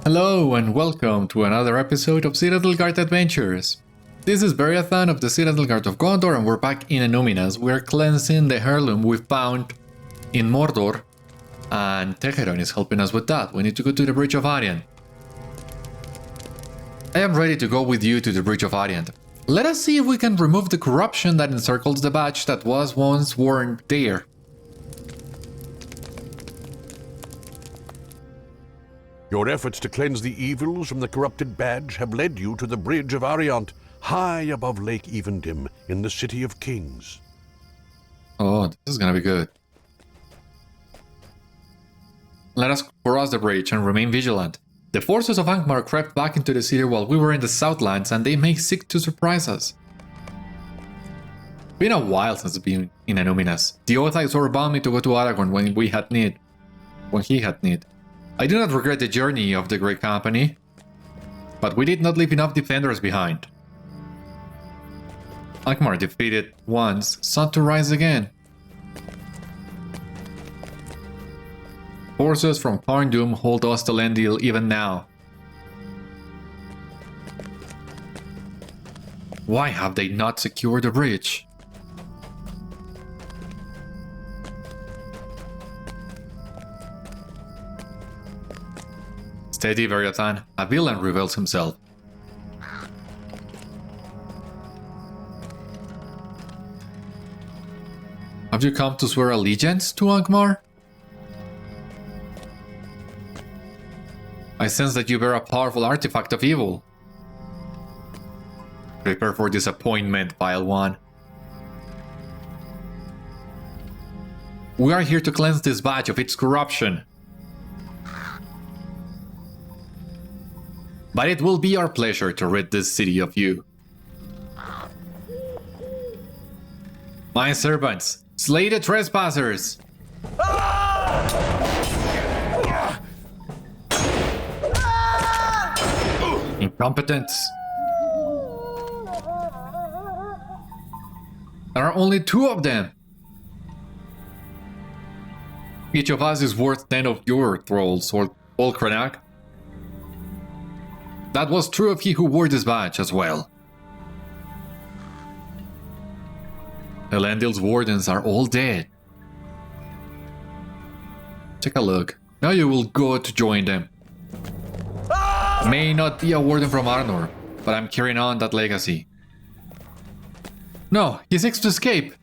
Hello and welcome to another episode of Citadel Adventures. This is Beriathan of the Citadel of Gondor and we're back in Annúminas. We're cleansing the heirloom we found in Mordor and Techeron is helping us with that. We need to go to the Bridge of Ariant. I am ready to go with you to the Bridge of Ariant. Let us see if we can remove the corruption that encircles the badge that was once worn there. Your efforts to cleanse the evils from the corrupted badge have led you to the Bridge of Ariant, high above Lake Eärendil in the City of Kings. Oh, this is gonna be good. Let us cross the bridge and remain vigilant. The forces of Angmar crept back into the city while we were in the Southlands and they may seek to surprise us. Been a while since being in Annúminas. The Oaths bound me to go to Aragorn when he had need. I do not regret the journey of the Great Company, but we did not leave enough defenders behind. Angmar defeated once, sought to rise again. Forces from Barad-dûr hold Light of Eärendil even now. Why have they not secured the bridge? Steady, Beriathan. A villain reveals himself. Have you come to swear allegiance to Angmar? I sense that you bear a powerful artifact of evil. Prepare for disappointment, vile one. We are here to cleanse this badge of its corruption. But it will be our pleasure to rid this city of you. My servants, slay the trespassers! Incompetents! There are only 2 of them! Each of us is worth 10 of your thralls, or Olcranach. That was true of he who wore this badge as well. Eärendil's wardens are all dead. Take a look. Now you will go to join them. May not be a warden from Arnor, but I'm carrying on that legacy. No, he seeks to escape.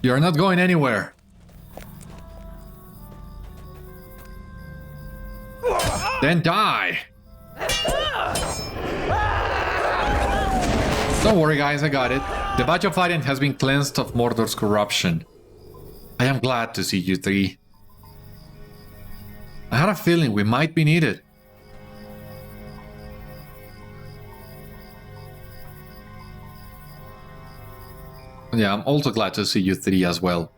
You are not going anywhere. Then die! Don't worry guys, I got it. The Badge of Ariant has been cleansed of Mordor's corruption. I am glad to see you 3. I had a feeling we might be needed. Yeah, I'm also glad to see you 3 as well.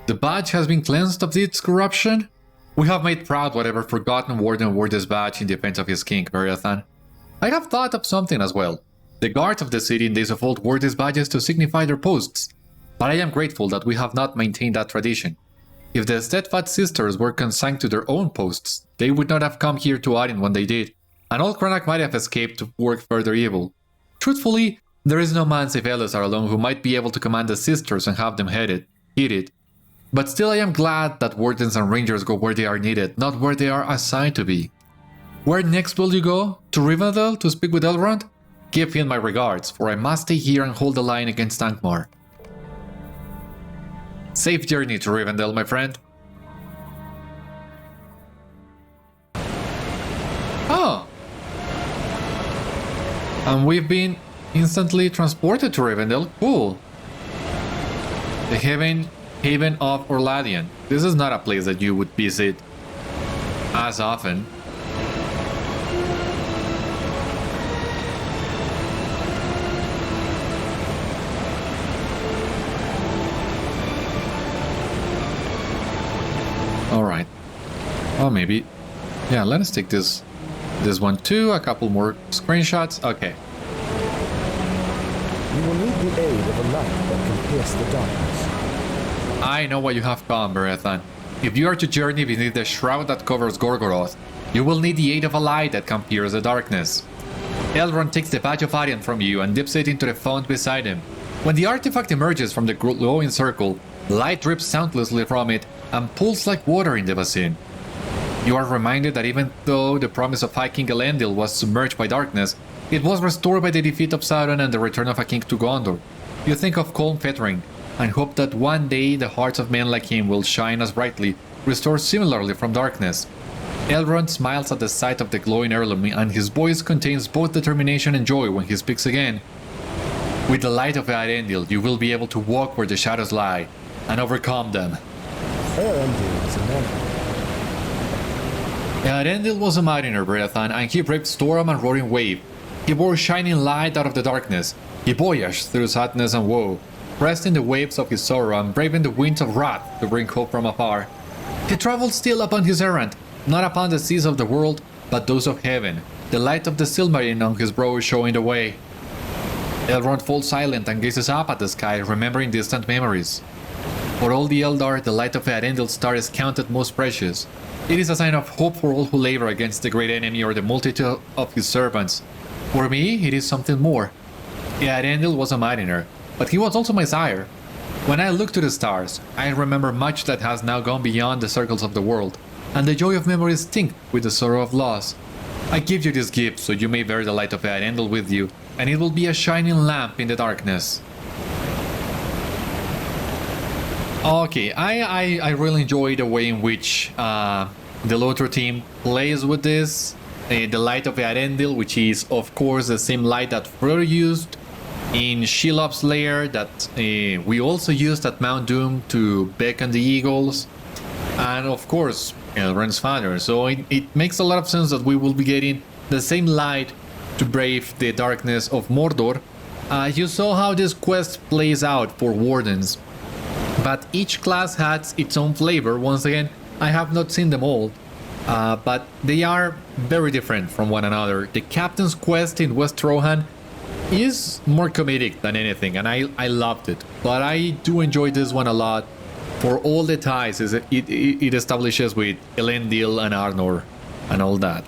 The badge has been cleansed of its corruption? We have made proud whatever forgotten warden wore this badge in defense of his king, Beriathan. I have thought of something as well. The guards of the city in days of old wore these badges to signify their posts, but I am grateful that we have not maintained that tradition. If the Steadfast Sisters were consigned to their own posts, they would not have come here to Ariant when they did, and Olcranach might have escaped to work further evil. Truthfully, there is no man save Elrond alone who might be able to command the sisters and have them headed. But still I am glad that wardens and rangers go where they are needed, not where they are assigned to be. Where next will you go? To Rivendell to speak with Elrond? Give him my regards, for I must stay here and hold the line against Angmar. Safe journey to Rivendell, my friend. Oh! And we've been instantly transported to Rivendell. Cool. The Haven of Orladian. This is not a place that you would visit as often. Alright. Oh, maybe. Yeah, let us take this one too. A couple more screenshots. Okay. You will need the aid of a light that can pierce the darkness. I know what you have come, Beriathan. If you are to journey beneath the shroud that covers Gorgoroth, you will need the aid of a light that can pierce the darkness. Elrond takes the Badge of Ariant from you and dips it into the font beside him. When the artifact emerges from the glowing circle, light drips soundlessly from it and pools like water in the basin. You are reminded that even though the promise of High King Eärendil was submerged by darkness, it was restored by the defeat of Sauron and the return of a king to Gondor. You think of Colm Fettering and hope that one day the hearts of men like him will shine as brightly, restored similarly from darkness. Elrond smiles at the sight of the glowing heirloom, and his voice contains both determination and joy when he speaks again. With the Light of Eärendil, you will be able to walk where the shadows lie and overcome them. Eärendil is a man. Eärendil was a mariner, Beriathan, and he braved storm and roaring wave. He bore shining light out of the darkness. He voyaged through sadness and woe, pressed in the waves of his sorrow and braving the winds of wrath to bring hope from afar. He traveled still upon his errand, not upon the seas of the world, but those of heaven, the light of the Silmarine on his brow showing the way. Elrond falls silent and gazes up at the sky, remembering distant memories. For all the Eldar, the Light of Eärendil's star is counted most precious. It is a sign of hope for all who labor against the great enemy or the multitude of his servants. For me, it is something more. Eärendil was a mariner, but he was also my sire. When I look to the stars, I remember much that has now gone beyond the circles of the world, and the joy of memory is tinged with the sorrow of loss. I give you this gift so you may bear the Light of Eärendil with you, and it will be a shining lamp in the darkness. Okay, I really enjoy the way in which the LOTRO team plays with this. The Light of Eärendil, which is of course the same light that Frodo used in Shelob's lair, that we also used at Mount Doom to beckon the eagles, and of course Elrond's father. So it makes a lot of sense that we will be getting the same light to brave the darkness of Mordor. You saw how this quest plays out for Wardens, but each class has its own flavor. Once again, I have not seen them all, but they are very different from one another. The Captain's quest in West Rohan is more comedic than anything, and I loved it, but I do enjoy this one a lot for all the ties it establishes with Elendil and Arnor and all that.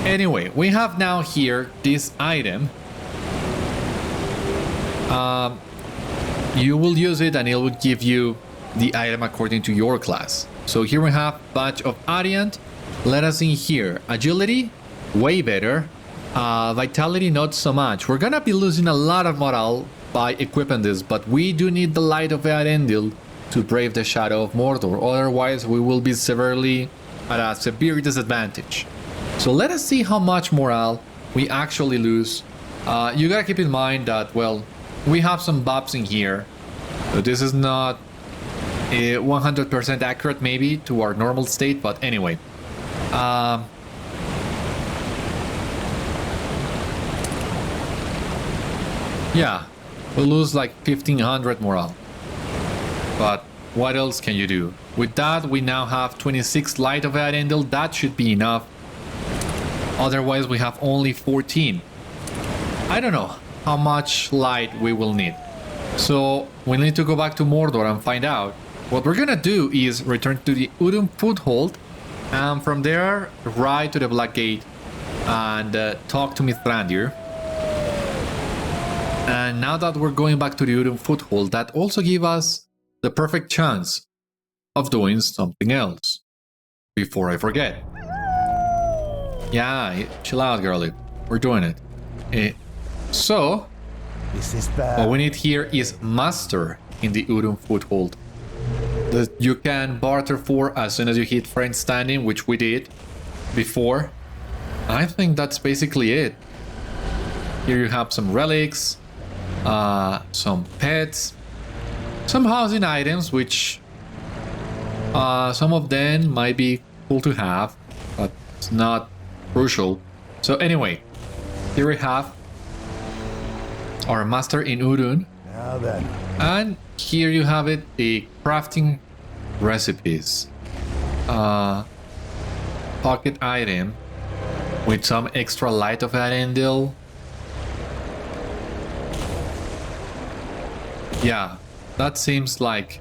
Anyway, we have now here this item. You will use it and it will give you the item according to your class. So here we have Badge of Ariant. Let us in here. Agility, way better. Vitality, not so much. We're gonna be losing a lot of morale by equipping this, but we do need the Light of Eärendil to brave the Shadow of Mordor. Otherwise, we will be severely at a severe disadvantage. So let us see how much morale we actually lose. You gotta keep in mind that, well, we have some buffs in here. So this is not 100% accurate maybe to our normal state, but anyway. Yeah, we'll lose like 1500 morale. But what else can you do? With that, we now have 26 Light of Eärendil. That should be enough. Otherwise, we have only 14. I don't know how much light we will need. So we need to go back to Mordor and find out. What we're gonna do is return to the Udum Foothold, and from there ride to the Black Gate and talk to Mithrandir. And now that we're going back to the Udum Foothold, that also gives us the perfect chance of doing something else. Before I forget. Yeah, chill out, girlie. We're doing it. So, This is bad. what we need here is Master in the Udum Foothold. That you can barter for as soon as you hit friend standing, which we did before. I think that's basically it. Here you have some relics, some pets, some housing items, which some of them might be cool to have, but it's not crucial. So anyway, here we have our Master in Udun. Now then. And here you have it, the crafting recipes. Pocket item with some extra Light of Eärendil. Yeah, that seems like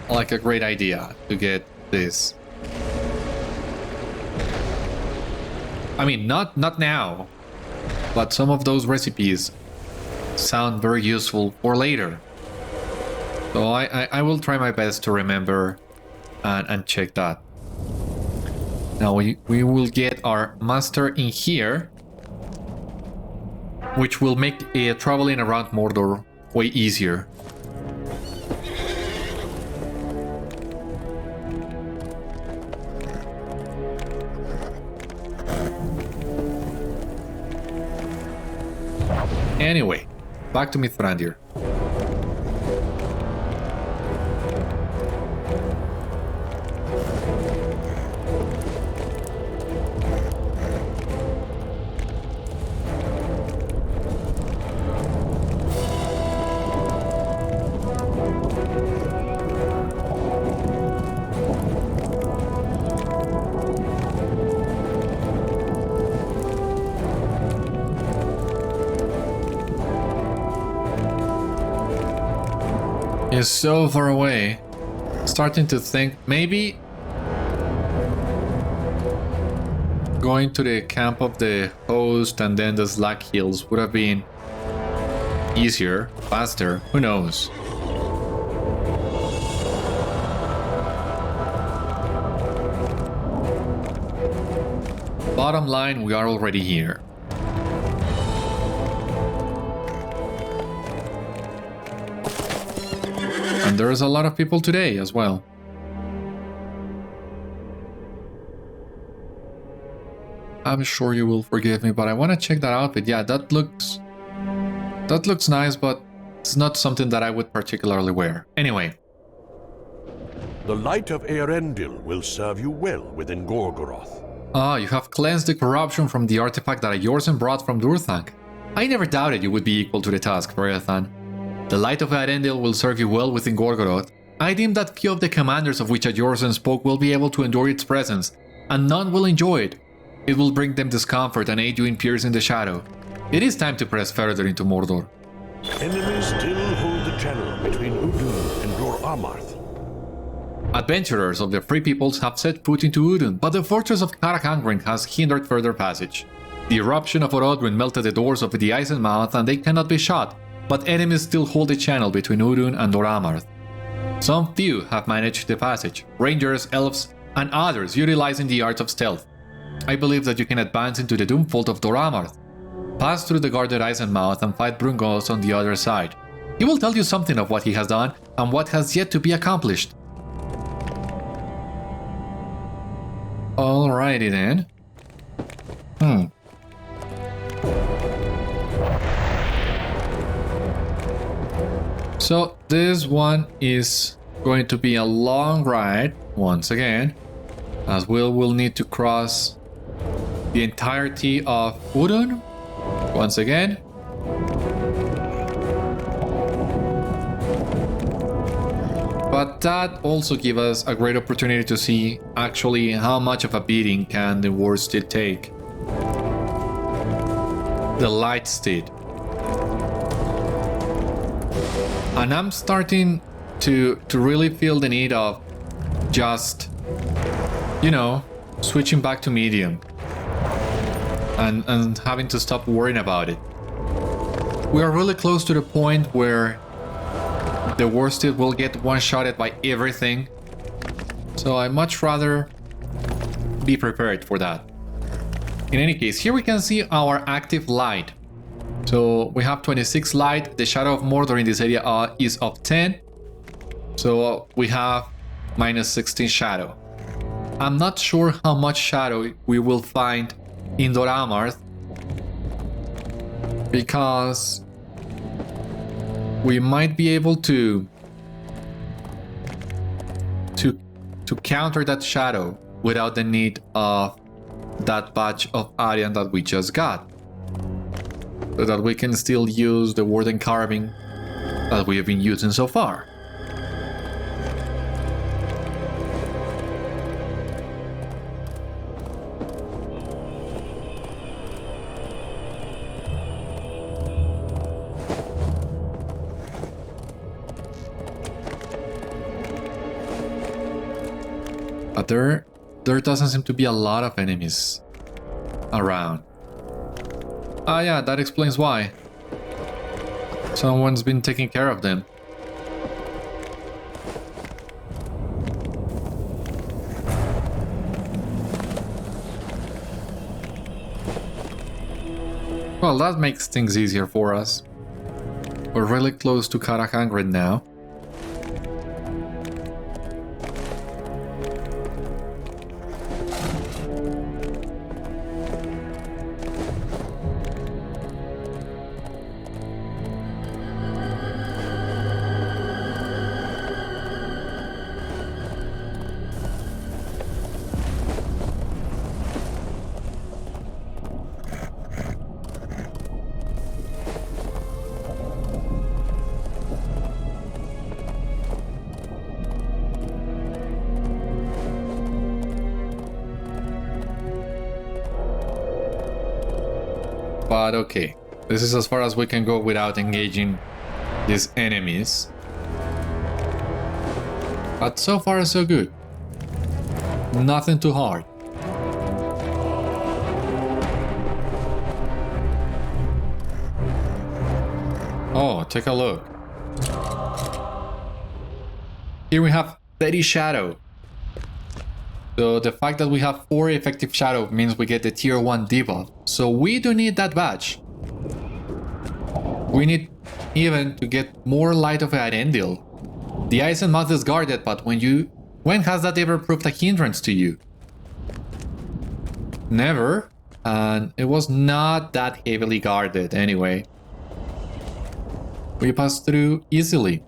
like a great idea to get this. I mean, not now, but some of those recipes sound very useful for later. So I will try my best to remember and check that. Now we will get our master in here, which will make traveling around Mordor way easier. Anyway, back to Mithrandir. Is so far away. Starting to think maybe going to the camp of the host and then the Slack Hills would have been easier, faster, who knows. Bottom line, we are already here. And there's a lot of people today as well. I'm sure you will forgive me, but I want to check that outfit. Yeah, that looks nice, but it's not something that I would particularly wear. Anyway. The Light of Eärendil will serve you well within Gorgoroth. Ah, you have cleansed the corruption from the artifact that Eorzen brought from Durthanc. I never doubted you would be equal to the task, Beriathan. The Light of Eärendil will serve you well within Gorgoroth. I deem that few of the commanders of which Eorzen spoke will be able to endure its presence, and none will enjoy it. It will bring them discomfort and aid you in piercing the shadow. It is time to press further into Mordor. Enemies still hold the channel between Udun and Dor Amarth. Adventurers of the Free Peoples have set foot into Udun, but the fortress of Karak-Angren has hindered further passage. The eruption of Orodruin melted the doors of the Isenmouthe and they cannot be shut, but enemies still hold the channel between Udun and Dor Amarth. Some few have managed the passage, rangers, elves, and others utilizing the art of stealth. I believe that you can advance into the Doomfold of Dor Amarth, pass through the guarded Isenmouthe and fight Brungos on the other side. He will tell you something of what he has done and what has yet to be accomplished. Alrighty then. So this one is going to be a long ride once again, as we'll need to cross the entirety of Udun once again. But that also gives us a great opportunity to see actually how much of a beating can the Worsted take. The Light Steed. And I'm starting to really feel the need of just, you know, switching back to medium. And having to stop worrying about it. We are really close to the point where the Worsted will get one-shotted by everything. So I'd much rather be prepared for that. In any case, here we can see our active light. So we have 26 light. The Shadow of Mordor in this area is of 10. So we have minus 16 shadow. I'm not sure how much shadow we will find in Dor Amarth, because we might be able to counter that shadow without the need of that Badge of Ariant that we just got, so that we can still use the Warden carving that we have been using so far. But there doesn't seem to be a lot of enemies around. Ah yeah, that explains why. Someone's been taking care of them. Well, that makes things easier for us. We're really close to Carachangrid now. But okay, this is as far as we can go without engaging these enemies. But so far so good. Nothing too hard. Oh, take a look. Here we have 30 Shadow. So the fact that we have 4 effective Shadow means we get the tier 1 debuff. So we do need that badge. We need even to get more Light of Eärendil. The Isenmouthe is guarded, but when has that ever proved a hindrance to you? Never. And it was not that heavily guarded anyway. We passed through easily.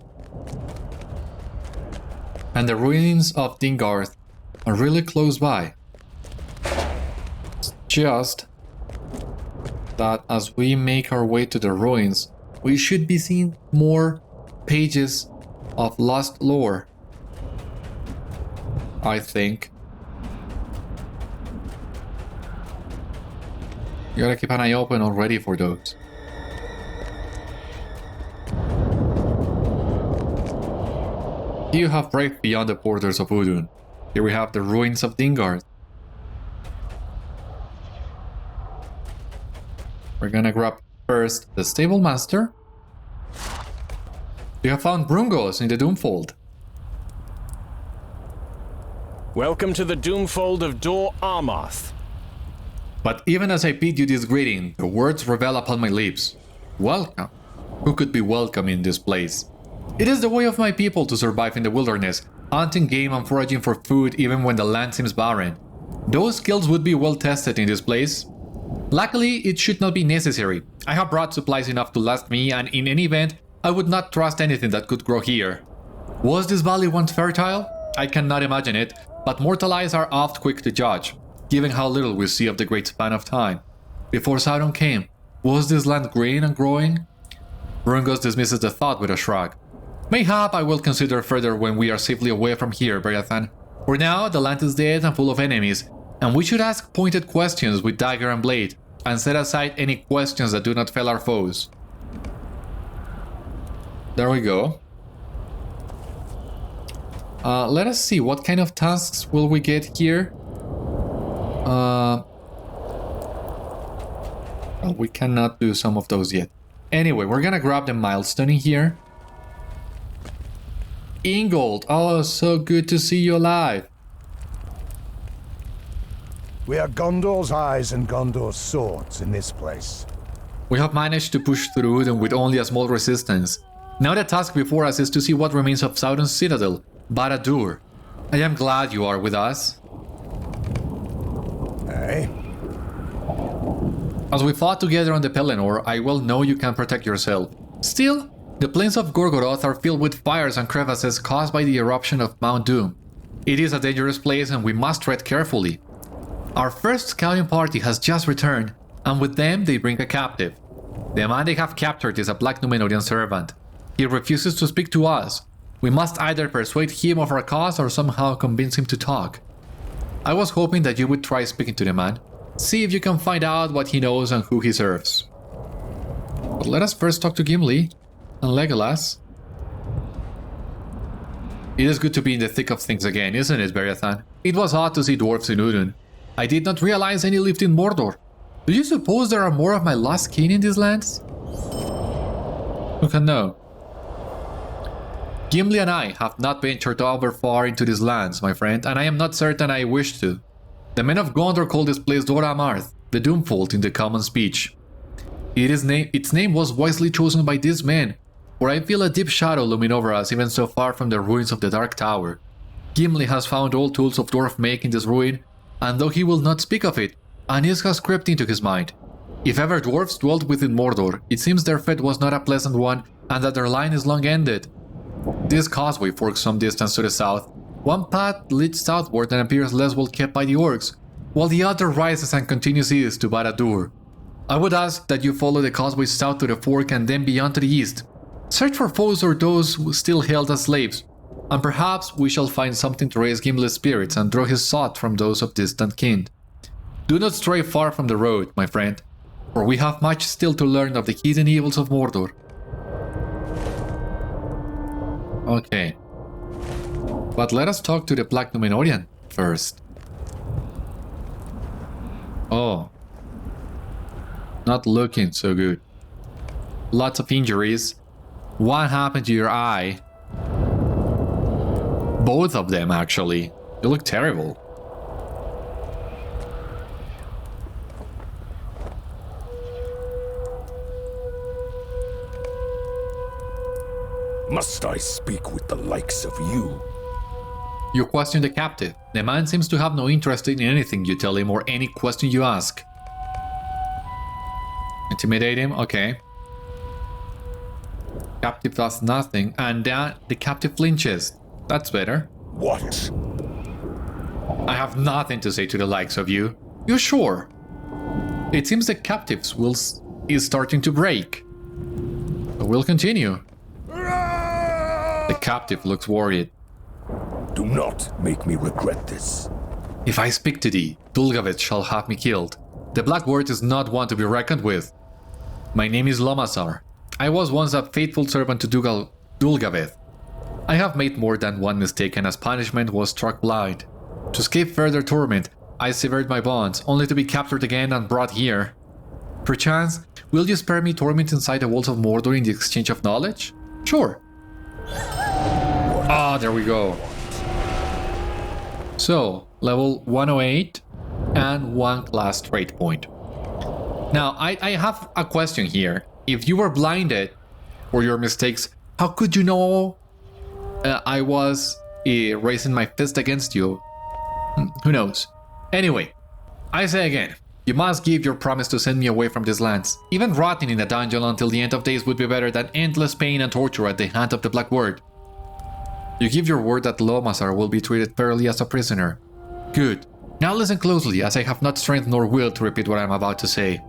And the Ruins of Díngarth are really close by. It's just that as we make our way to the ruins, we should be seeing more pages of lost lore, I think. You gotta keep an eye open already for those. Here you have braved beyond the borders of Udun. Here we have the Ruins of Díngarth. We're gonna grab first the Stable Master. We have found Brungos in the Doomfold. Welcome to the Doomfold of Dor Amarth. But even as I bid you this greeting, the words revel upon my lips. Welcome. Who could be welcome in this place? It is the way of my people to survive in the wilderness, hunting game and foraging for food even when the land seems barren. Those skills would be well tested in this place. Luckily, it should not be necessary. I have brought supplies enough to last me, and in any event, I would not trust anything that could grow here. Was this valley once fertile? I cannot imagine it, but mortal eyes are oft quick to judge, given how little we see of the great span of time. Before Sauron came, was this land green and growing? Brungos dismisses the thought with a shrug. Mayhap I will consider further when we are safely away from here, Beriathan. For now, the land is dead and full of enemies, and we should ask pointed questions with dagger and blade, and set aside any questions that do not fell our foes. There we go. Let us see, what kind of tasks will we get here? Well, we cannot do some of those yet. Anyway, we're gonna grab the milestone in here. Ingold, oh, so good to see you alive. We are Gondor's eyes and Gondor's swords in this place. We have managed to push through them with only a small resistance. Now the task before us is to see what remains of Sauron's Citadel, Barad-dûr. I am glad you are with us. Eh? As we fought together on the Pelennor, I well know you can protect yourself. Still, the plains of Gorgoroth are filled with fires and crevices caused by the eruption of Mount Doom. It is a dangerous place and we must tread carefully. Our first scouting party has just returned, and with them they bring a captive. The man they have captured is a Black Númenórean servant. He refuses to speak to us. We must either persuade him of our cause or somehow convince him to talk. I was hoping that you would try speaking to the man. See if you can find out what he knows and who he serves. But let us first talk to Gimli and Legolas. It is good to be in the thick of things again, isn't it, Beriathan? It was odd to see dwarves in Udun. I did not realize any lived in Mordor. Do you suppose there are more of my lost kin in these lands? Who can know? Gimli and I have not ventured over far into these lands, my friend, and I am not certain I wish to. The men of Gondor call this place Dor Amarth, the Doomfold in the common speech. Its name was wisely chosen by these men, for I feel a deep shadow looming over us even so far from the ruins of the Dark Tower. Gimli has found all tools of dwarf make in this ruin, and though he will not speak of it, unease has crept into his mind. If ever dwarves dwelt within Mordor, it seems their fate was not a pleasant one, and that their line is long ended. This causeway forks some distance to the south. One path leads southward and appears less well kept by the orcs, while the other rises and continues east to Barad-dûr. I would ask that you follow the causeway south to the fork and then beyond to the east. Search for foes or those who still held as slaves, and perhaps we shall find something to raise Gimli's spirits and draw his thought from those of distant kin. Do not stray far from the road, my friend, for we have much still to learn of the hidden evils of Mordor. Okay. But let us talk to the Black Númenórean first. Oh. Not looking so good. Lots of injuries. What happened to your eye? Both of them, actually. You look terrible. Must I speak with the likes of you? You question the captive. The man seems to have no interest in anything you tell him or any question you ask. Intimidate him? Okay. Captive does nothing, and the captive flinches. That's better. What? I have nothing to say to the likes of you. You sure? It seems the captive's will is starting to break. But we'll continue. The captive looks worried. Do not make me regret this. If I speak to thee, Dulgaveth shall have me killed. The Black Word is not one to be reckoned with. My name is Lômazar. I was once a faithful servant to Dulgaveth. I have made more than one mistake and as punishment was struck blind. To escape further torment, I severed my bonds, only to be captured again and brought here. Perchance, will you spare me torment inside the walls of Mordor in the exchange of knowledge? Sure. Ah, there we go. So, level 108 and 1 class trait point. Now, I have a question here. If you were blinded for your mistakes, how could you know I was raising my fist against you? Who knows? Anyway, I say again, you must give your promise to send me away from these lands. Even rotting in a dungeon until the end of days would be better than endless pain and torture at the hand of the Black Word. You give your word that Lômazar will be treated fairly as a prisoner. Good. Now listen closely, as I have not strength nor will to repeat what I am about to say.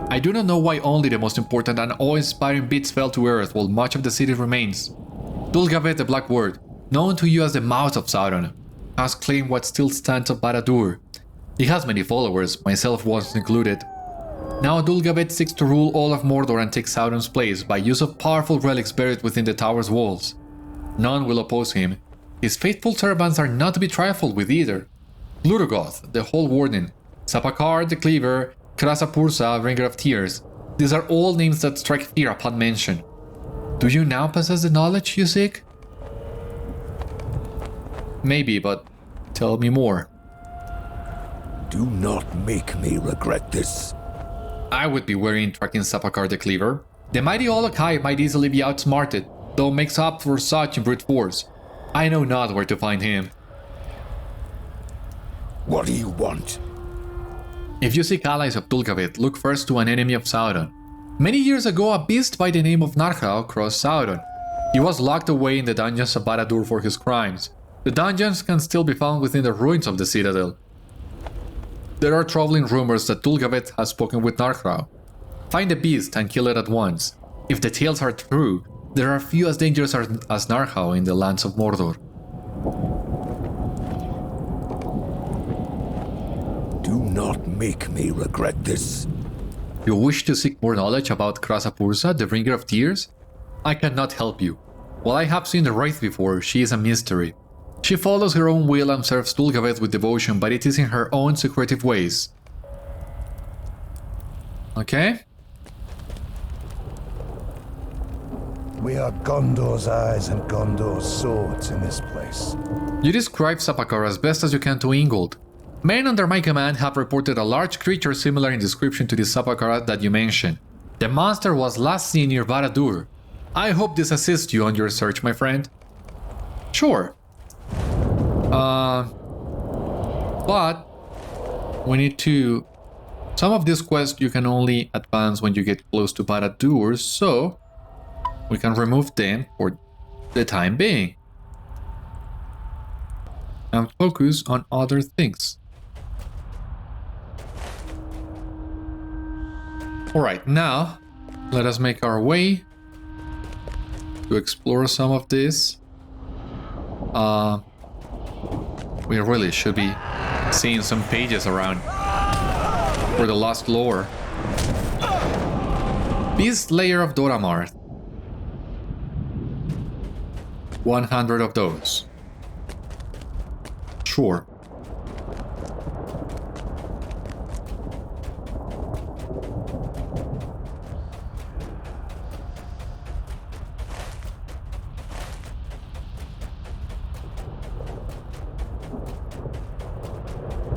I do not know why only the most important and awe-inspiring bits fell to earth while much of the city remains. Dulgaveth the Black Word, known to you as the Mouth of Sauron, has claimed what still stands of Barad-dûr. He has many followers, myself once included. Now Dulgaveth seeks to rule all of Mordor and take Sauron's place by use of powerful relics buried within the tower's walls. None will oppose him. His faithful servants are not to be trifled with either. Lurgoth, the Whole Warden, Spakorth the Cleaver, Krasapursa, Bringer of Tears. These are all names that strike fear upon mention. Do you now possess the knowledge you seek? Maybe, but tell me more. Do not make me regret this. I would be wary in tracking Spakorth the Cleaver. The mighty Olokai might easily be outsmarted, though makes up for such in brute force. I know not where to find him. What do you want? If you seek allies of Dulgaveth, look first to an enemy of Sauron. Many years ago, a beast by the name of Narchal crossed Sauron. He was locked away in the dungeons of Barad-dûr for his crimes. The dungeons can still be found within the ruins of the Citadel. There are troubling rumors that Dulgaveth has spoken with Narchal. Find the beast and kill it at once. If the tales are true, there are few as dangerous as Narchal in the lands of Mordor. Do not make me regret this. You wish to seek more knowledge about Krasapursa, the Bringer of Tears? I cannot help you. While I have seen the Wraith before, she is a mystery. She follows her own will and serves Dulgaveth with devotion, but it is in her own secretive ways. Okay? We are Gondor's eyes and Gondor's swords in this place. You describe Spakorth as best as you can to Ingold. Men under my command have reported a large creature similar in description to the Spakorth that you mentioned. The monster was last seen near Barad-dûr. I hope this assists you on your search, my friend. Sure. But we need to... Some of this quest you can only advance when you get close to Barad-dûr, so we can remove them for the time being. And focus on other things. Alright, now let us make our way to explore some of this. We really should be seeing some pages around for the lost lore. Beast Lair of Dor Amarth. 100 of those. Sure.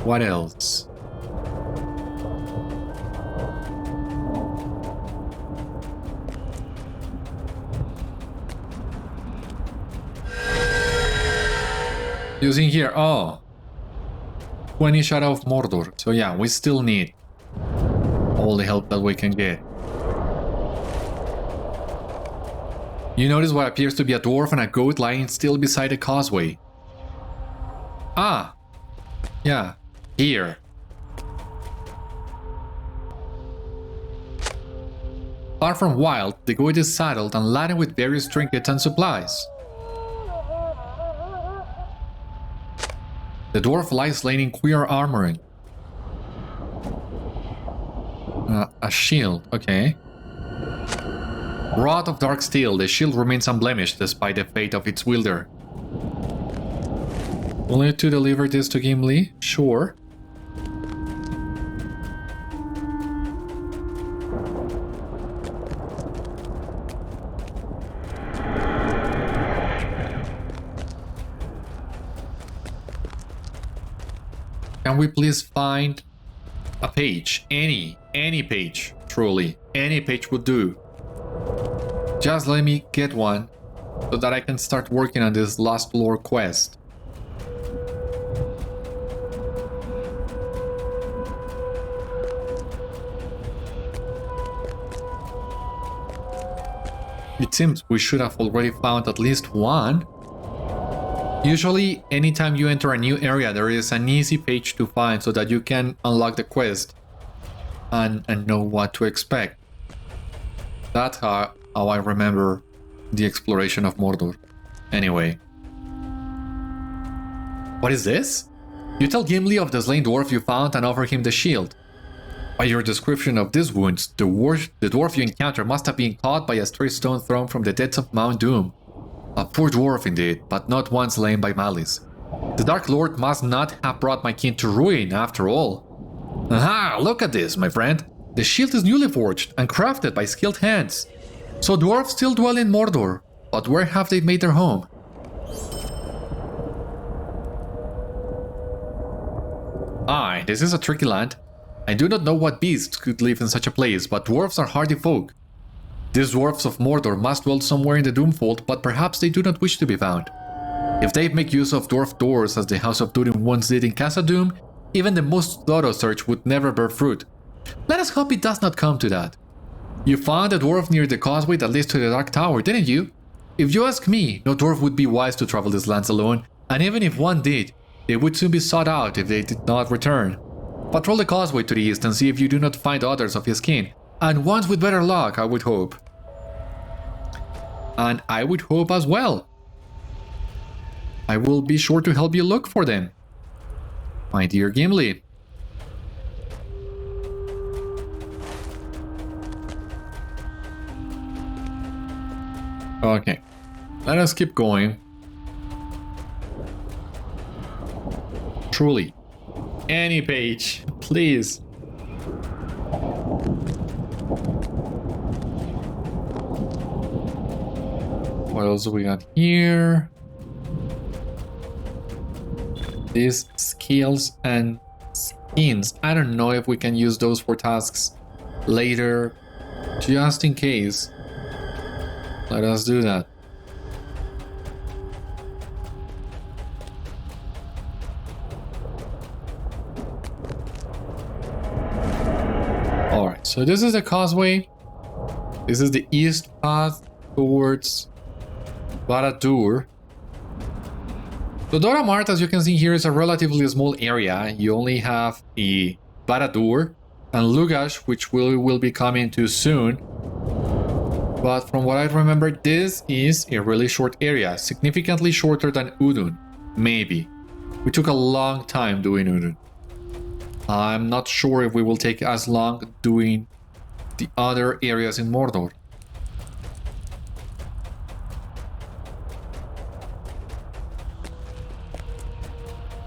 What else? Using here, oh, 20 Shadow of Mordor. So yeah, we still need all the help that we can get. You notice what appears to be a dwarf and a goat lying still beside a causeway. Ah, yeah, here. Far from wild, the goat is saddled and laden with various trinkets and supplies. The dwarf lies laying in queer armoring. A shield, okay. Wrought of dark steel, the shield remains unblemished despite the fate of its wielder. We'll need to deliver this to Gimli, sure. Can we please find a page? Any page, truly. Any page would do. Just let me get one so that I can start working on this Lost Lore quest. It seems we should have already found at least one. Usually, anytime you enter a new area, there is an easy page to find so that you can unlock the quest and know what to expect. That's how I remember the exploration of Mordor. Anyway. What is this? You tell Gimli of the slain dwarf you found and offer him the shield. By your description of these wounds, the dwarf you encounter must have been caught by a stray stone thrown from the depths of Mount Doom. A poor dwarf indeed, but not one slain by malice. The Dark Lord must not have brought my kin to ruin after all. Aha! Look at this, my friend. The shield is newly forged and crafted by skilled hands. So dwarves still dwell in Mordor, but where have they made their home? Aye, this is a tricky land. I do not know what beasts could live in such a place, but dwarves are hardy folk. These dwarves of Mordor must dwell somewhere in the Doomfold, but perhaps they do not wish to be found. If they make use of dwarf doors as the House of Durin once did in Khazad-dûm, even the most thorough search would never bear fruit. Let us hope it does not come to that. You found a dwarf near the causeway that leads to the Dark Tower, didn't you? If you ask me, no dwarf would be wise to travel these lands alone, and even if one did, they would soon be sought out if they did not return. Patrol the causeway to the east and see if you do not find others of his kin. And ones with better luck, I would hope. And I would hope as well. I will be sure to help you look for them. My dear Gimli. Okay. Let us keep going. Truly. Any page, please. What else do we got here? These skills and skins. I don't know if we can use those for tasks later. Just in case. Let us do that. Alright, so this is the causeway. This is the east path towards Barad-dûr. So Dor Amarth, as you can see here, is a relatively small area. You only have the Barad-dûr and Lugach, which we will be coming to soon. But from what I remember, this is a really short area, significantly shorter than Udun, maybe. We took a long time doing Udun. I'm not sure if we will take as long doing the other areas in Mordor.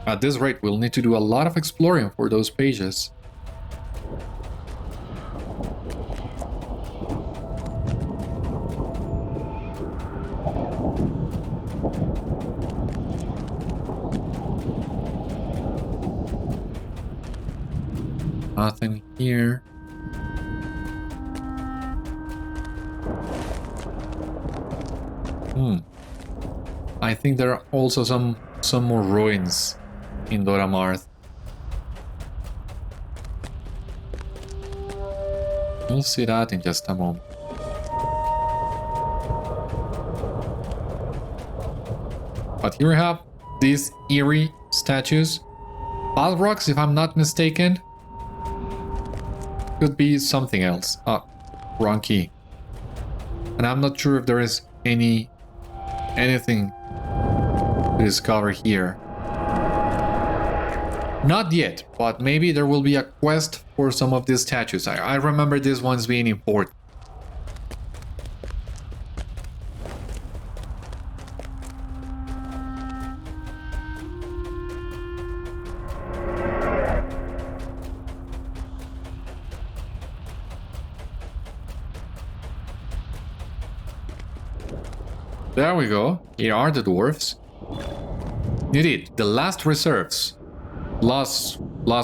At this rate, we'll need to do a lot of exploring for those pages. Nothing here. I think there are also some more ruins in Dor Amarth. We'll see that in just a moment. But here we have these eerie statues. Balrogs, if I'm not mistaken. Could be something else. Ah, wrong key. And I'm not sure if there is anything to discover here. Not yet, but maybe there will be a quest for some of these statues. I remember these ones being important. There we go. Here are the dwarves. Indeed, the last reserves. Last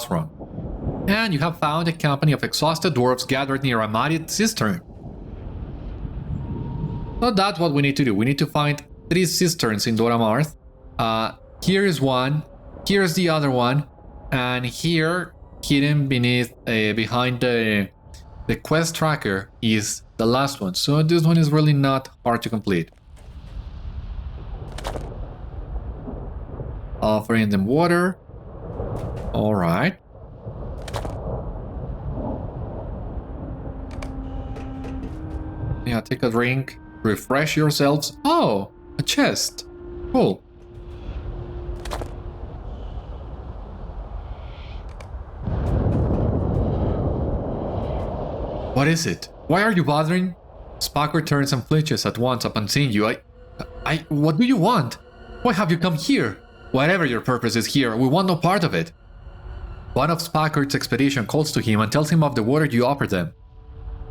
run. And you have found a company of exhausted dwarves gathered near a muddy cistern. So that's what we need to do. We need to find 3 cisterns in Dor Amarth. Here is one. Here's the other one. And here, hidden behind the quest tracker, is the last one. So this one is really not hard to complete. Offering them water. Alright. Yeah, take a drink. Refresh yourselves. Oh, a chest. Cool. What is it? Why are you bothering? Spakorth turns and flinches at once upon seeing you. What do you want? Why have you come here? Whatever your purpose is here, we want no part of it. One of Spakorth's expedition calls to him and tells him of the water you offered them.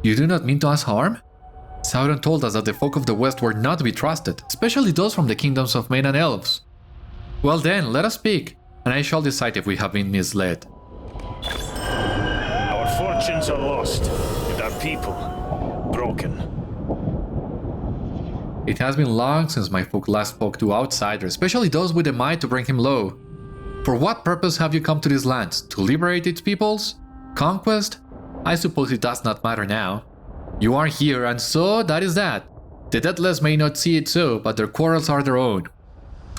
You do not mean to us harm? Sauron told us that the folk of the West were not to be trusted, especially those from the kingdoms of men and elves. Well then, let us speak, and I shall decide if we have been misled. Our fortunes are lost, and our people broken. It has been long since my folk last spoke to outsiders, especially those with the might to bring him low. For what purpose have you come to these lands? To liberate its peoples? Conquest? I suppose it does not matter now. You are here, and so that is that. The deathless may not see it so, but their quarrels are their own.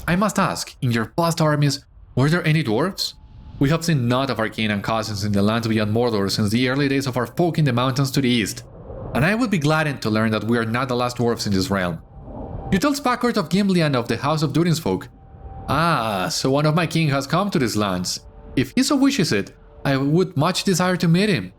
I must ask, in your past armies, were there any dwarves? We have seen none of our kin and cousins in the lands beyond Mordor since the early days of our folk in the mountains to the east, and I would be gladdened to learn that we are not the last dwarves in this realm. You tell Spakorth of Gimli and of the House of Durin's folk. Ah, so one of my king has come to these lands. If he so wishes it, I would much desire to meet him.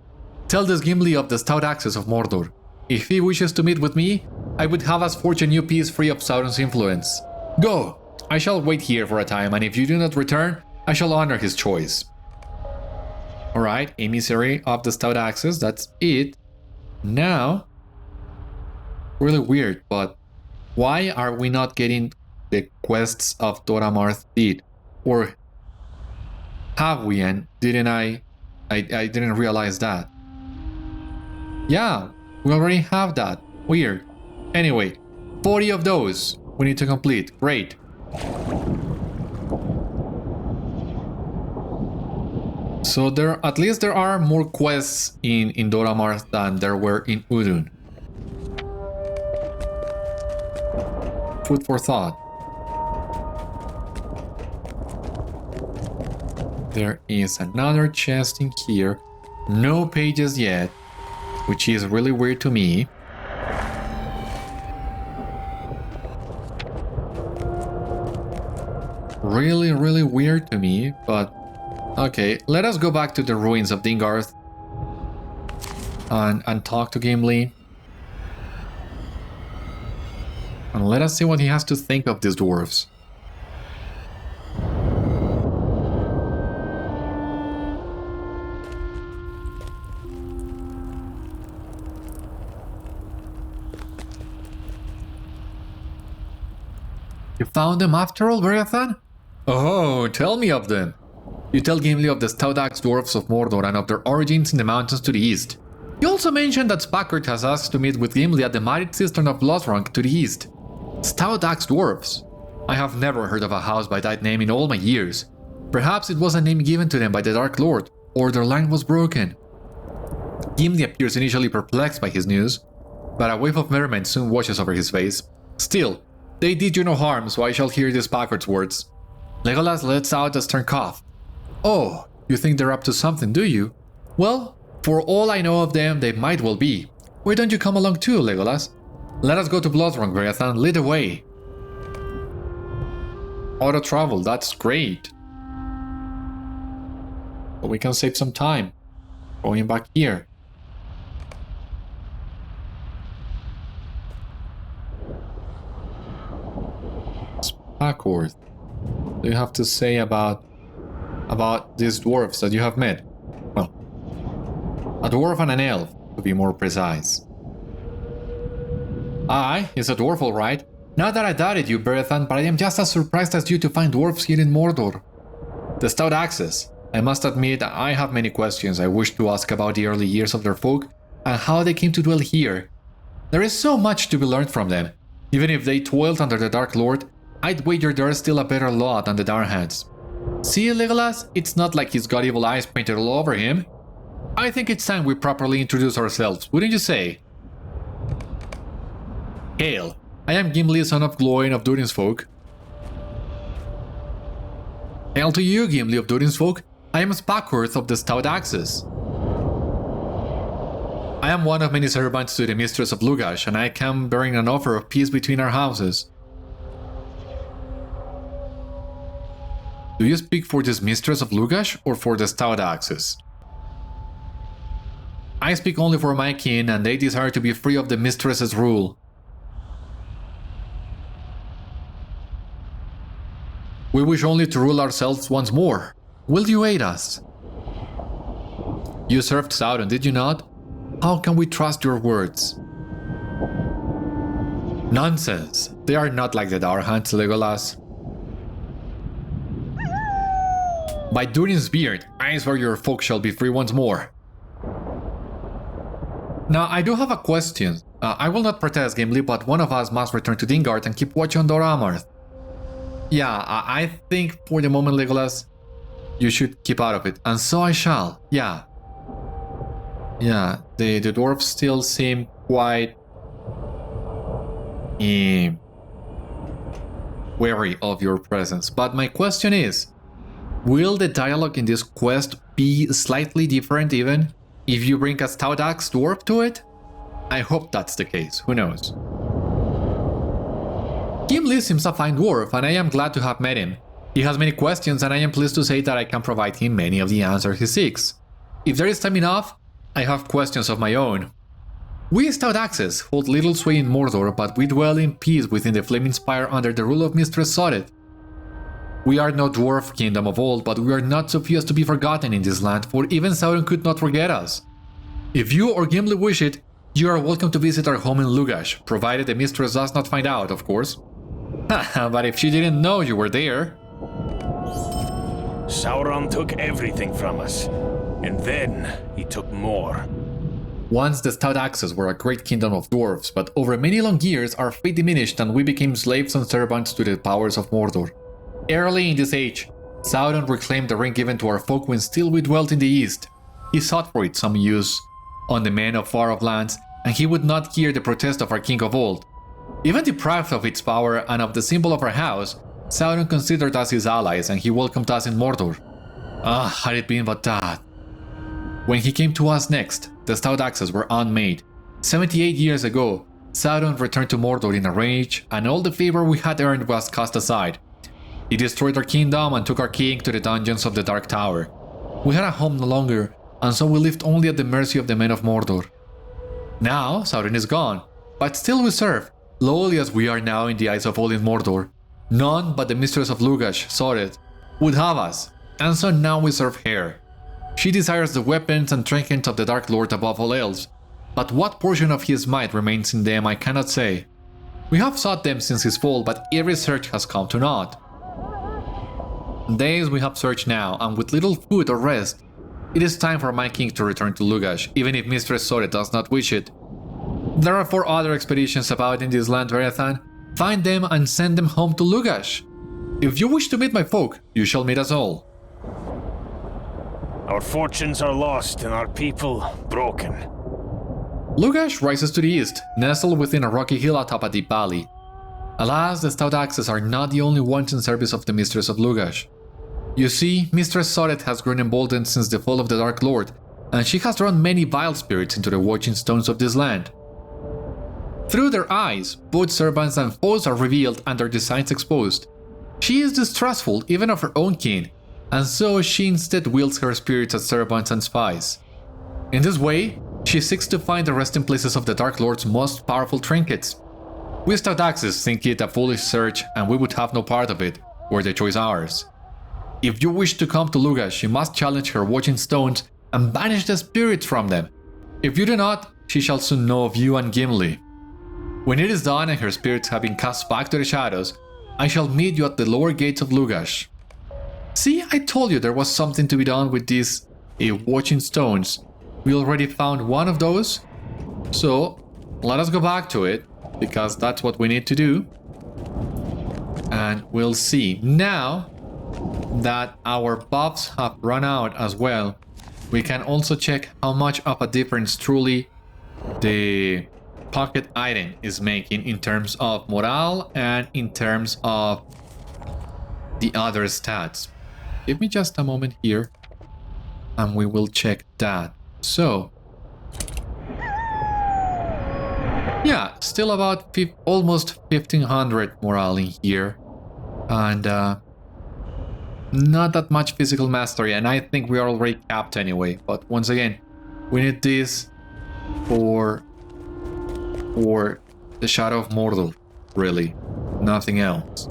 Tell this Gimli of the Stout-axes of Mordor. If he wishes to meet with me, I would have us forge a new peace free of Sauron's influence. Go! I shall wait here for a time, and if you do not return, I shall honor his choice. Alright, emissary of the Stout-axes, that's it. Now, really weird, but why are we not getting the quests of Dor Amarth did? Or have we, and didn't I didn't realize that. Yeah, we already have that. Weird. Anyway, 40 of those we need to complete. Great. So at least there are more quests in Dor Amarth than there were in Udun. Food for thought. There is another chest in here. No pages yet, which is really weird to me. Really, really weird to me, but okay, let us go back to the Ruins of Díngarth and talk to Gimli. And let us see what he has to think of these dwarves. You found them after all, Beriathan? Oh, tell me of them. You tell Gimli of the Stout-axes Dwarves of Mordor and of their origins in the mountains to the east. You also mentioned that Spakorth has asked to meet with Gimli at the married cistern of Lothrong to the east. Stout-axes Dwarves? I have never heard of a house by that name in all my years. Perhaps it was a name given to them by the Dark Lord, or their line was broken. Gimli appears initially perplexed by his news, but a wave of merriment soon washes over his face. Still, they did you no harm, so I shall hear the Spakorth's words. Legolas lets out a stern cough. Oh, you think they're up to something, do you? Well, for all I know of them, they might well be. Why don't you come along too, Legolas? Let us go to Bloodrung, Beriathan. Lead the way. Auto travel, that's great. But we can save some time. Going back here. Spakorth. What do you have to say about these dwarves that you have met? Well, a dwarf and an elf, to be more precise. Aye, he's a dwarf all right. Not that I doubted you, Beriathan, but I am just as surprised as you to find dwarves here in Mordor. The Stout-axes. I must admit, I have many questions I wish to ask about the early years of their folk and how they came to dwell here. There is so much to be learned from them. Even if they toiled under the Dark Lord, I'd wager there's still a better lot than the Darhands. See, Legolas? It's not like he's got evil eyes painted all over him. I think it's time we properly introduce ourselves, wouldn't you say? Hail, I am Gimli, son of Gloin of Durin's folk. Hail to you, Gimli of Durin's folk. I am Spakorth of the Stout-axes. I am one of many servants to the mistress of Lugash, and I come bearing an offer of peace between our houses. Do you speak for this mistress of Lugash or for the Stout-axes? I speak only for my kin, and they desire to be free of the mistress's rule. We wish only to rule ourselves once more. Will you aid us? You served Sauron, did you not? How can we trust your words? Nonsense! They are not like the Darhands, Legolas. By Durin's beard, I swear your folk shall be free once more. Now, I do have a question. I will not protest, Gimli, but one of us must return to Díngarth and keep watch on Dor Amarth. Yeah, I think for the moment, Legolas, you should keep out of it, and so I shall, yeah. Yeah, the dwarves still seem quite wary of your presence, but my question is, will the dialogue in this quest be slightly different even if you bring a Stout-axe dwarf to it? I hope that's the case, who knows. Gimli seems a fine dwarf, and I am glad to have met him. He has many questions, and I am pleased to say that I can provide him many of the answers he seeks. If there is time enough, I have questions of my own. We Stout-axes hold little sway in Mordor, but we dwell in peace within the Flaming Spire under the rule of Mistress Sotted. We are no dwarf kingdom of old, but we are not so few as to be forgotten in this land, for even Sauron could not forget us. If you or Gimli wish it, you are welcome to visit our home in Lugaj, provided the mistress does not find out, of course. But if she didn't know you were there... Sauron took everything from us, and then he took more. Once the Stout-axes were a great kingdom of dwarves, but over many long years our fate diminished and we became slaves and servants to the powers of Mordor. Early in this age, Sauron reclaimed the ring given to our folk when still we dwelt in the east. He sought for it some use on the men of far-off lands, and he would not hear the protest of our king of old. Even deprived of its power and of the symbol of our house, Sauron considered us his allies and he welcomed us in Mordor. Had it been but that. When he came to us next, the Stout-axes were unmade. 78 years ago, Sauron returned to Mordor in a rage, and all the favor we had earned was cast aside. He destroyed our kingdom and took our king to the dungeons of the Dark Tower. We had a home no longer, and so we lived only at the mercy of the men of Mordor. Now, Sauron is gone, but still we serve, lowly as we are now in the eyes of all in Mordor. None but the mistress of Lugaj, Sotted, would have us, and so now we serve her. She desires the weapons and trinkets of the Dark Lord above all else, but what portion of his might remains in them I cannot say. We have sought them since his fall, but every search has come to naught. Days we have searched now, and with little food or rest, it is time for my king to return to Lugaj, even if Mistress Sotted does not wish it. There are 4 other expeditions about in this land, Beriathan. Find them and send them home to Lugaj. If you wish to meet my folk, you shall meet us all. Our fortunes are lost and our people broken. Lugaj rises to the east, nestled within a rocky hill atop a deep valley. Alas, the Stout-axes are not the only ones in service of the Mistress of Lugaj. You see, Mistress Sotted has grown emboldened since the fall of the Dark Lord, and she has drawn many vile spirits into the watching stones of this land. Through their eyes, both servants and foes are revealed and their designs exposed. She is distrustful even of her own kin, and so she instead wields her spirits as servants and spies. In this way, she seeks to find the resting places of the Dark Lord's most powerful trinkets. We Stout-axes think it a foolish search and we would have no part of it, were the choice ours. If you wish to come to Lugaj, you must challenge her watching stones and banish the spirits from them. If you do not, she shall soon know of you and Gimli. When it is done and her spirits have been cast back to the shadows, I shall meet you at the lower gates of Lugaj. See, I told you there was something to be done with these watching stones. We already found one of those, so let us go back to it, because that's what we need to do. And we'll see. Now that our buffs have run out as well, we can also check how much of a difference truly the pocket item is making in terms of morale and in terms of the other stats. Give me just a moment here and we will check that. So yeah, still about almost 1500 morale in here, and not that much physical mastery, and I think we are already capped anyway. But once again, we need this for the Shadow of Mordor, really, nothing else.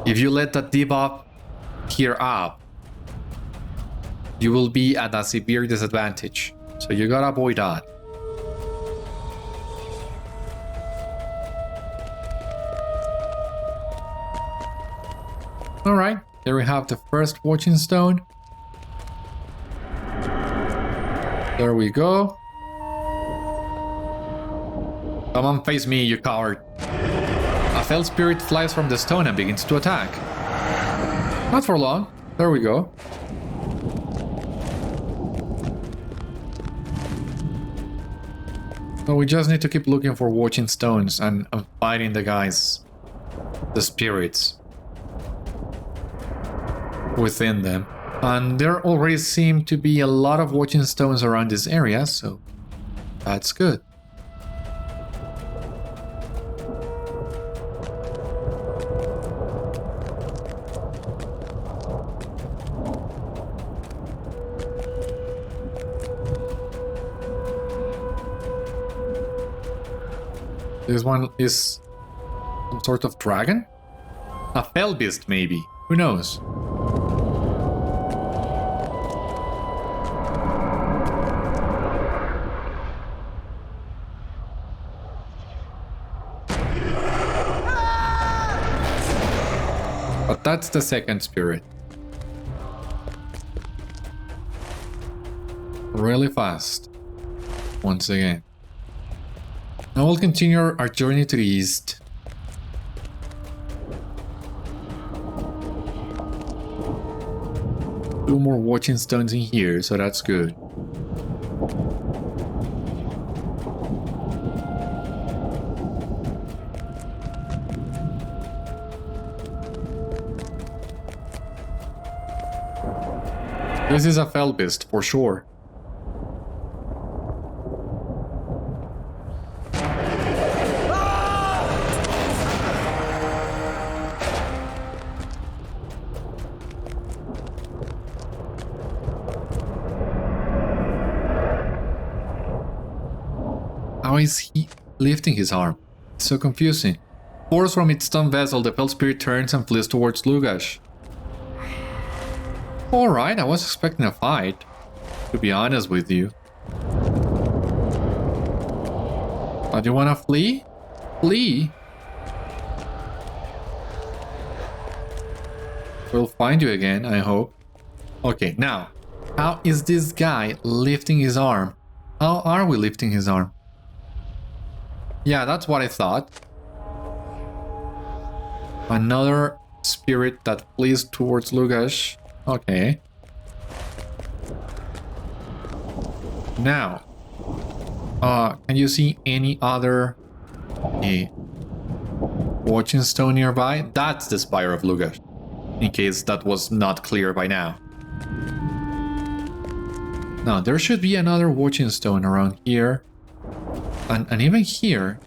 If you let that debuff here up, you will be at a severe disadvantage, so you gotta avoid that. Alright, here we have the first watching stone. There we go. Come on, face me, you coward. A fell spirit flies from the stone and begins to attack. Not for long. There we go. So we just need to keep looking for watching stones and fighting the guys, the spirits within them. And there already seem to be a lot of watching stones around this area, so that's good. This one is some sort of dragon? A fell beast, maybe. Who knows? But that's the second spirit. Really fast. Once again. Now we'll continue our journey to the east. Two more watching stones in here, so that's good. This is a fell beast, for sure. How is he lifting his arm? It's so confusing. Forced from its stone vessel, the fell spirit turns and flees towards Lugash. Alright, I was expecting a fight, to be honest with you. But you wanna flee? Flee? We'll find you again, I hope. Okay, now, how is this guy lifting his arm? How are we lifting his arm? Yeah, that's what I thought. Another spirit that flees towards Lugash. Okay. Now, can you see any other watching stone nearby? That's the Spire of Lugash, in case that was not clear by now. Now, there should be another watching stone around here. And even here.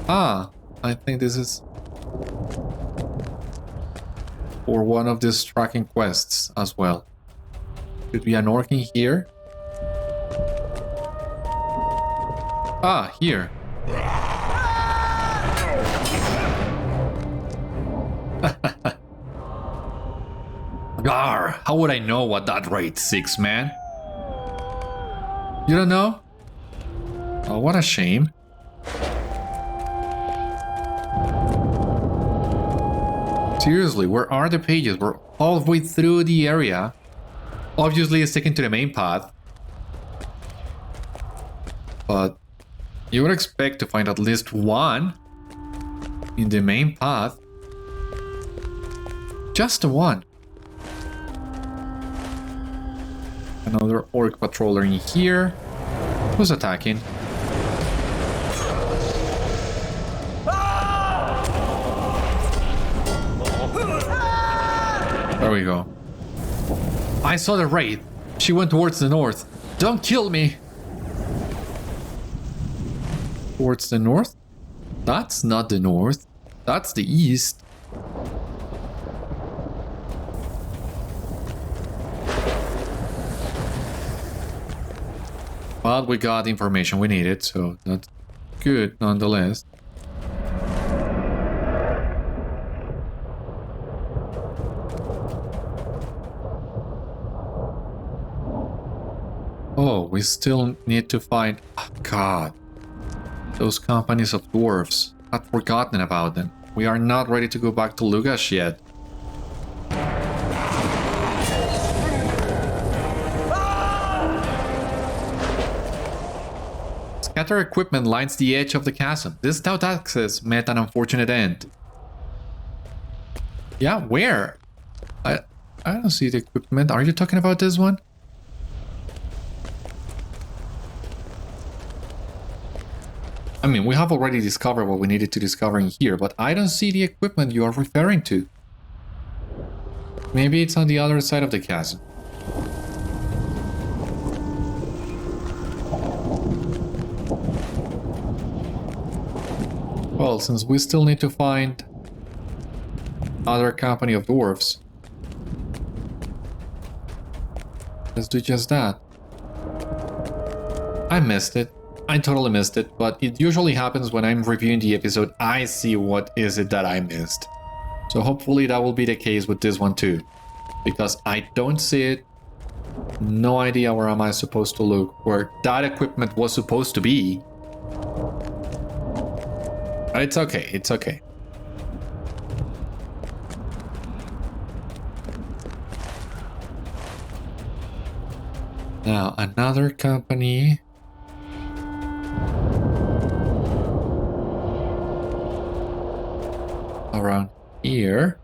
Ah, I think this is for one of these tracking quests as well. Could be an orc in here. Ah, here. Gar, how would I know what that rate 6, man? You don't know? Oh, what a shame. Seriously, where are the pages? We're all the way through the area. Obviously, sticking to the main path. But you would expect to find at least one in the main path. Just the one. Another orc patroller in here. Who's attacking? There we go. I saw the wraith. She went towards the north. Don't kill me! Towards the north? That's not the north. That's the east. But we got the information we needed, so that's good nonetheless. Oh, we still need to find... Oh, God. Those companies of dwarves. I'd forgotten about them. We are not ready to go back to Lugash yet. Scatter equipment lines the edge of the chasm. This Stout-axes met an unfortunate end. Yeah, where? I don't see the equipment. Are you talking about this one? I mean, we have already discovered what we needed to discover in here, but I don't see the equipment you are referring to. Maybe it's on the other side of the chasm. Well, since we still need to find other company of dwarves, let's do just that. I missed it. I totally missed it, but it usually happens when I'm reviewing the episode, I see what is it that I missed. So hopefully that will be the case with this one too. Because I don't see it. No idea where am I supposed to look, where that equipment was supposed to be. But it's okay, it's okay. Now, another company. Around here.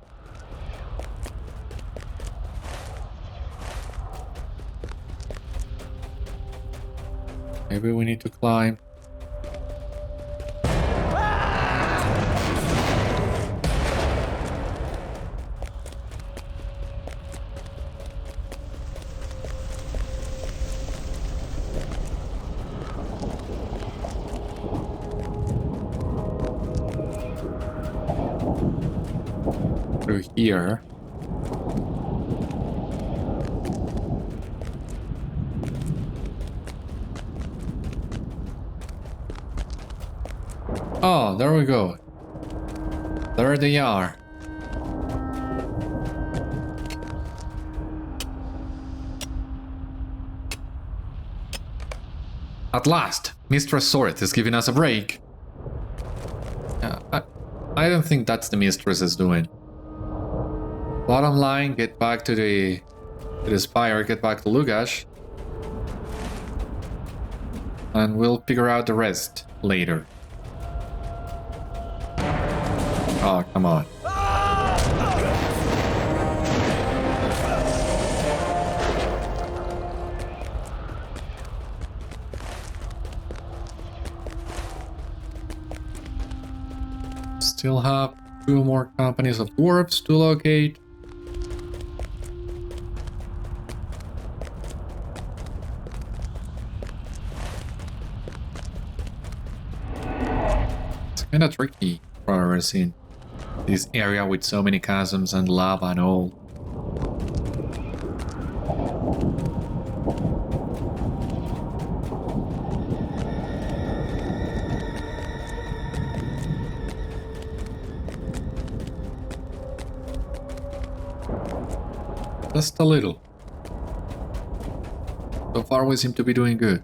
Maybe we need to climb. Through here. Oh, there we go. There they are. At last, Mistress Sorth is giving us a break. I don't think that's the Mistress is doing. Bottom line, get back to the spire, get back to Lugash. And we'll figure out the rest later. Oh, come on. Still have 2 more companies of dwarves to locate. It's kinda tricky progressing this area with so many chasms and lava and all. Just a little. So far we seem to be doing good.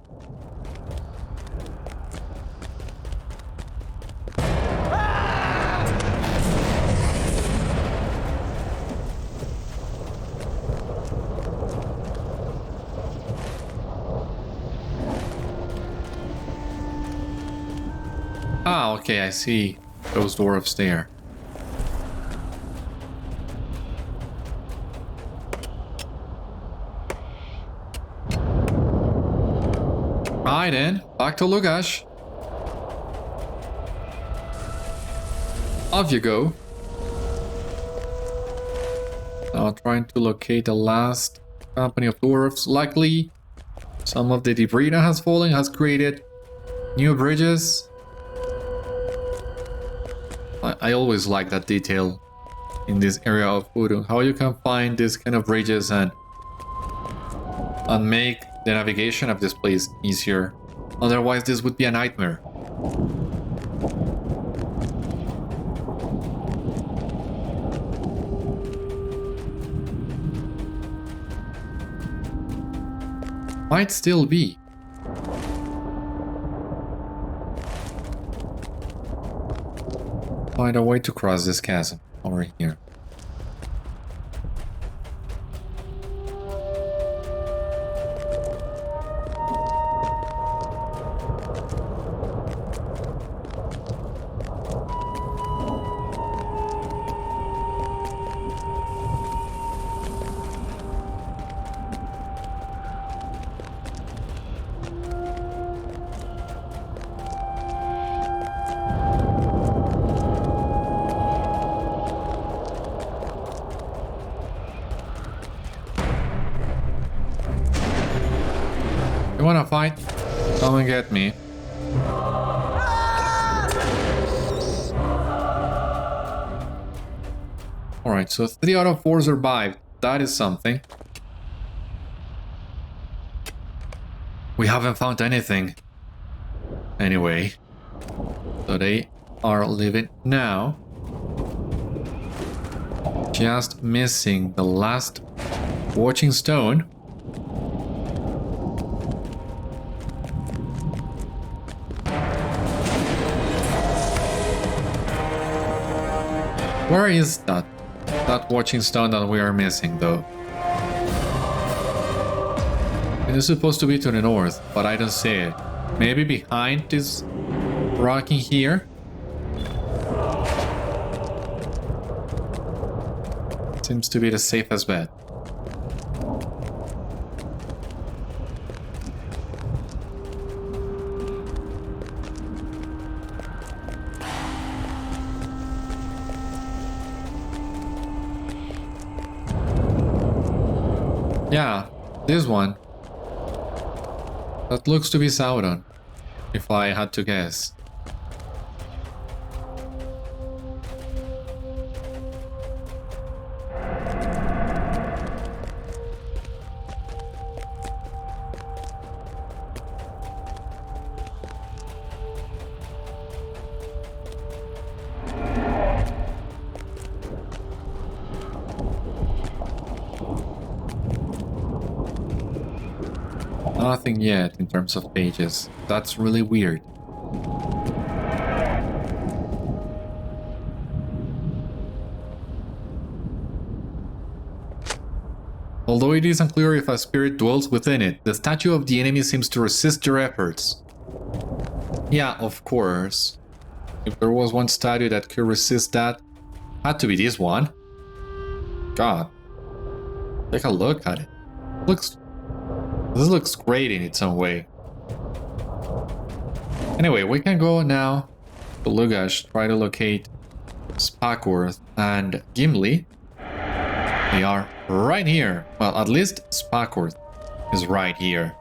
Ah, okay, I see those dwarves there. Right then, back to Lugash. Off you go. Now trying to locate the last company of dwarves. Luckily, some of the debris that has fallen has created new bridges. I always like that detail in this area of Voodoo. How you can find these kind of bridges and make the navigation of this place easier. Otherwise, this would be a nightmare. Might still be. Find a way to cross this chasm over here. You wanna fight? Come and get me. Alright, so 3 out of 4 survived. That is something. We haven't found anything. anyway. So they are leaving now. Just missing the last watching stone. Where is that watching stone that we are missing, though? It is supposed to be to the north, but I don't see it. Maybe behind this rock in here? Seems to be the safest bet. Yeah, this one. That looks to be Sauron, if I had to guess. Nothing yet in terms of pages. That's really weird. Although it is unclear if a spirit dwells within it, the statue of the enemy seems to resist your efforts. Yeah, of course. If there was one statue that could resist that, had to be this one. God. Take a look at it. This looks great in its own way. Anyway, we can go now to Lughash, try to locate Spakorth and Gimli. They are right here. Well, at least Spakorth is right here.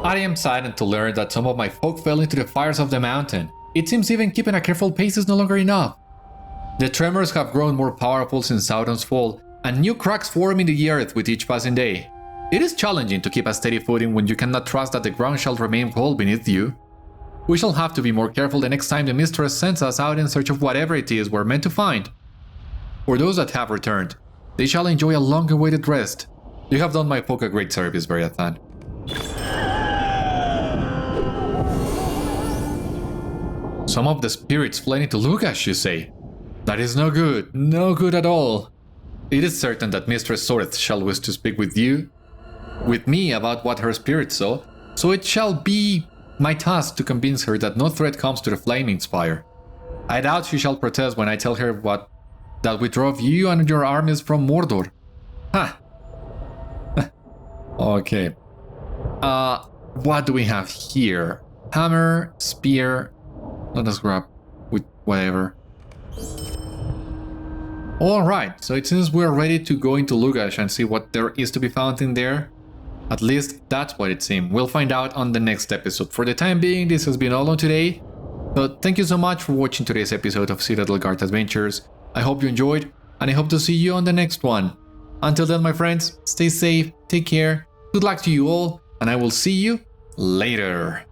I am saddened to learn that some of my folk fell into the fires of the mountain. It seems even keeping a careful pace is no longer enough. The tremors have grown more powerful since Sauron's fall, and new cracks form in the earth with each passing day. It is challenging to keep a steady footing when you cannot trust that the ground shall remain cold beneath you. We shall have to be more careful the next time the mistress sends us out in search of whatever it is we're meant to find. For those that have returned, they shall enjoy a long-awaited rest. You have done my folk a great service, Beriathan. Some of the spirits fled into Lughash, you say? That is no good at all. It is certain that Mistress Soreth shall wish to speak with me about what her spirit saw, so it shall be my task to convince her that no threat comes to the Flaming Spire. I doubt she shall protest when I tell her that we drove you and your armies from Mordor. Ha! Okay. What do we have here? Hammer, spear. Let us grab with whatever. Alright, so it seems we're ready to go into Lughash and see what there is to be found in there. At least that's what it seems. We'll find out on the next episode. For the time being, this has been all on today. So thank you so much for watching today's episode of Citadel Guard Adventures. I hope you enjoyed, and I hope to see you on the next one. Until then, my friends, stay safe, take care, good luck to you all, and I will see you later.